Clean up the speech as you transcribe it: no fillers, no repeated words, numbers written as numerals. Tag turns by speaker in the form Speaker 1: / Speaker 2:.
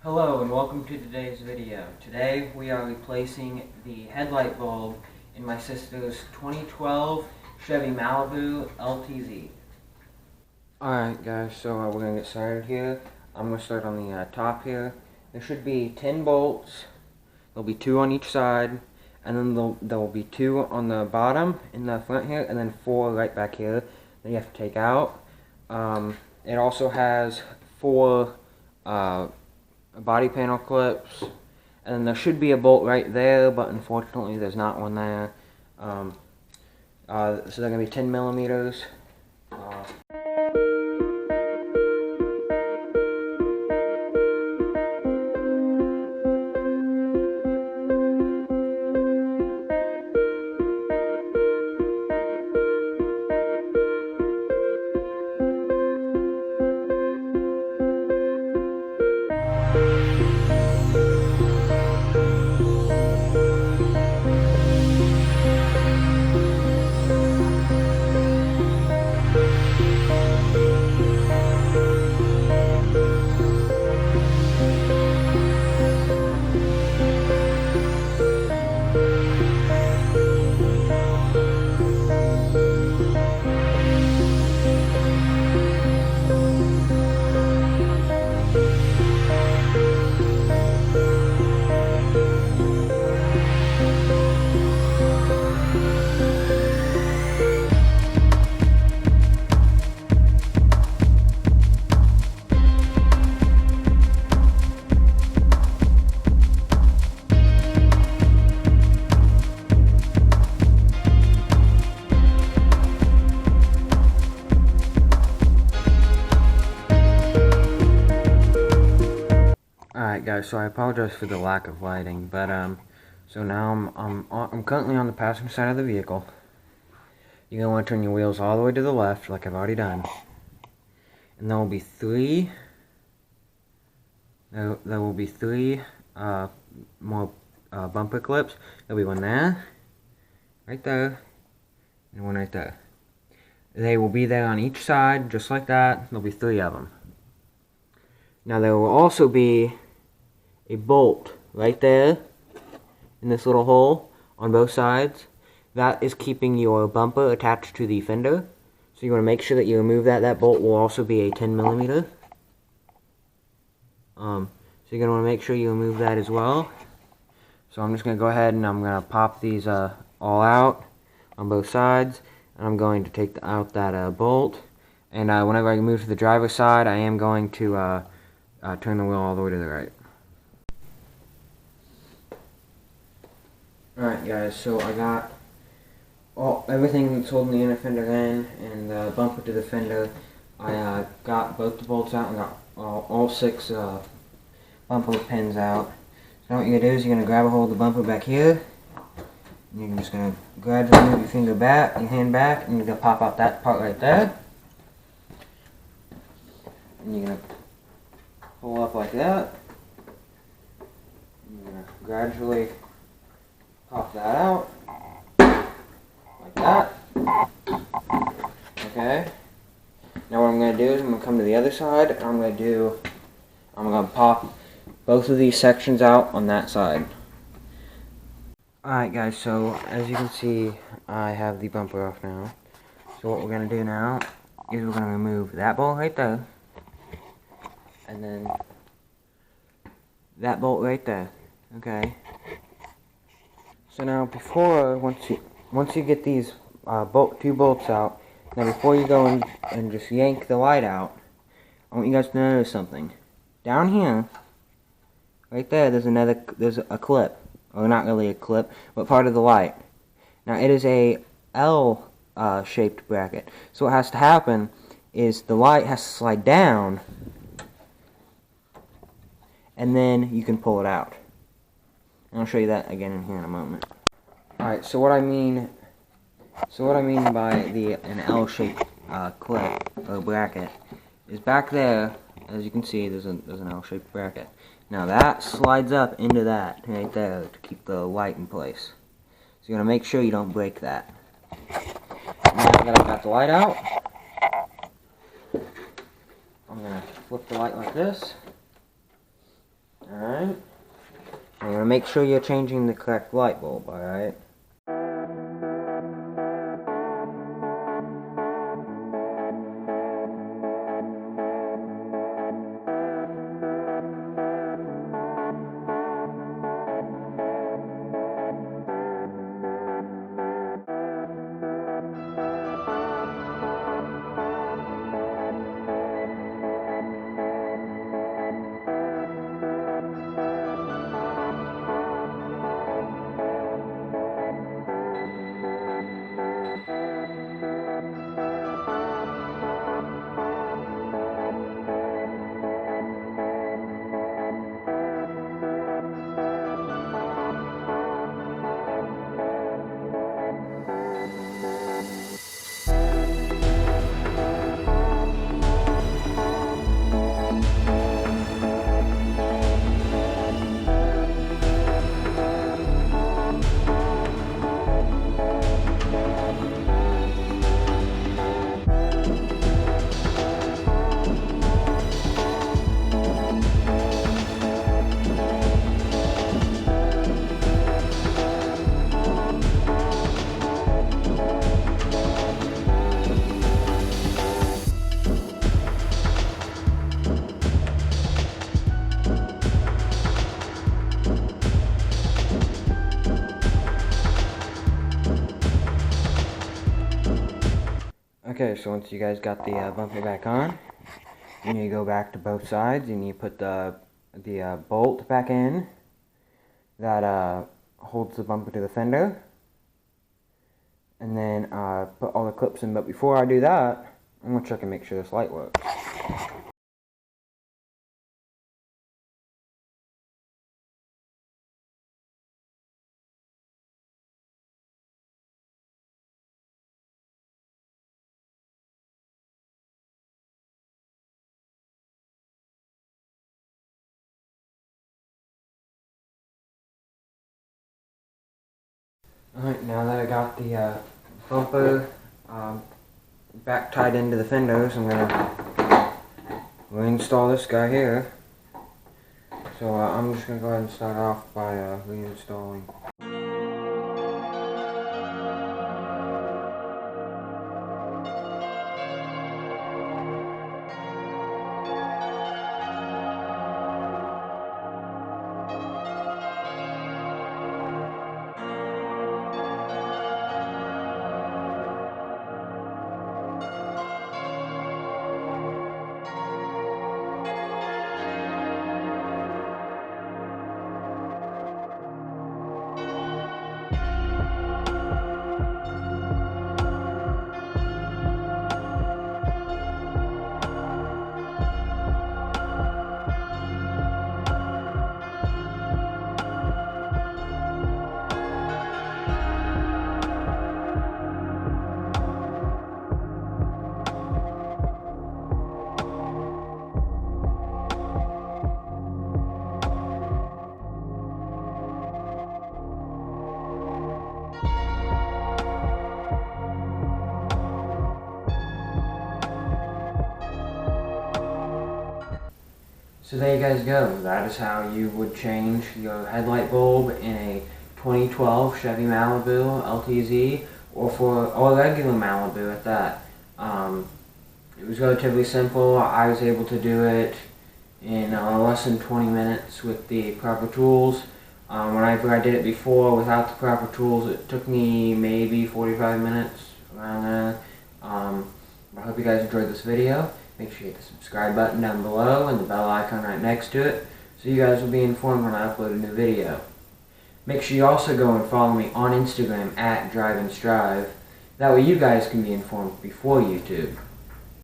Speaker 1: Hello and welcome to today's video. Today we are replacing the headlight bulb in my sister's 2012 Chevy Malibu LTZ. Alright guys, so we're going to get started here. I'm going to start on the top here. There should be 10 bolts. There'll be 2 on each side, and then there'll be 2 on the bottom in the front here, and then 4 right back here that you have to take out. It also has 4 body panel clips, and then there should be a bolt right there, but unfortunately there's not one there. So they're going to be 10 millimeters. Alright guys, so I apologize for the lack of lighting, but so now I'm currently on the passenger side of the vehicle. You're going to want to turn your wheels all the way to the left, like I've already done. And there will be 3 more bumper clips. There'll be one there, right there, and one right there. They will be there on each side, just like that. There'll be 3 of them. Now there will also be a bolt right there in this little hole on both sides. That is keeping your bumper attached to the fender. So you want to make sure that you remove that. That bolt will also be a 10 millimeter. So you're going to want to make sure you remove that as well. So I'm just going to go ahead and I'm going to pop these all out on both sides. And I'm going to take out that bolt. And whenever I move to the driver's side, I am going to turn the wheel all the way to the right. Alright guys, so I got everything that's holding the inner fender in and the bumper to the fender. I got both the bolts out and got all 6 bumper pins out. So now what you're going to do is you're going to grab a hold of the bumper back here. And you're just going to gradually move your hand back, and you're going to pop out that part right there. And you're going to pull up like that. You're going to gradually pop that out, like that. Okay. Now what I'm going to do is I'm going to come to the other side, and I'm going to pop both of these sections out on that side. Alright guys, so as you can see, I have the bumper off now. So what we're going to do now is we're going to remove that bolt right there, and then that bolt right there. Okay. So now once you get these 2 bolts out, now before you go and just yank the light out, I want you guys to notice something. Down here, right there, there's a clip, or not really a clip, but part of the light. Now it is a L shaped bracket. So what has to happen is the light has to slide down, and then you can pull it out. And I'll show you that again in here in a moment. Alright, so what I mean by an L-shaped clip or bracket is back there. As you can see, there's an L-shaped bracket. Now that slides up into that right there to keep the light in place. So you're gonna make sure you don't break that. Now that I've got the light out, I'm gonna flip the light like this. to make sure you're changing the correct light bulb, alright? Okay, so once you guys got the bumper back on, you need to go back to both sides. You need to put the bolt back in that holds the bumper to the fender, and then put all the clips in. But before I do that, I'm gonna check and make sure this light works. Alright, now that I got the bumper back tied into the fenders, I'm gonna reinstall this guy here. So I'm just gonna go ahead and start off by reinstalling. So there you guys go. That is how you would change your headlight bulb in a 2012 Chevy Malibu LTZ, or a regular Malibu at that. It was relatively simple. I was able to do it in less than 20 minutes with the proper tools. Whenever I did it before without the proper tools, it took me maybe 45 minutes, around there. I hope you guys enjoyed this video. Make sure you hit the subscribe button down below and the bell icon right next to it, so you guys will be informed when I upload a new video. Make sure you also go and follow me on Instagram at DriveAndStrive. That way you guys can be informed before YouTube.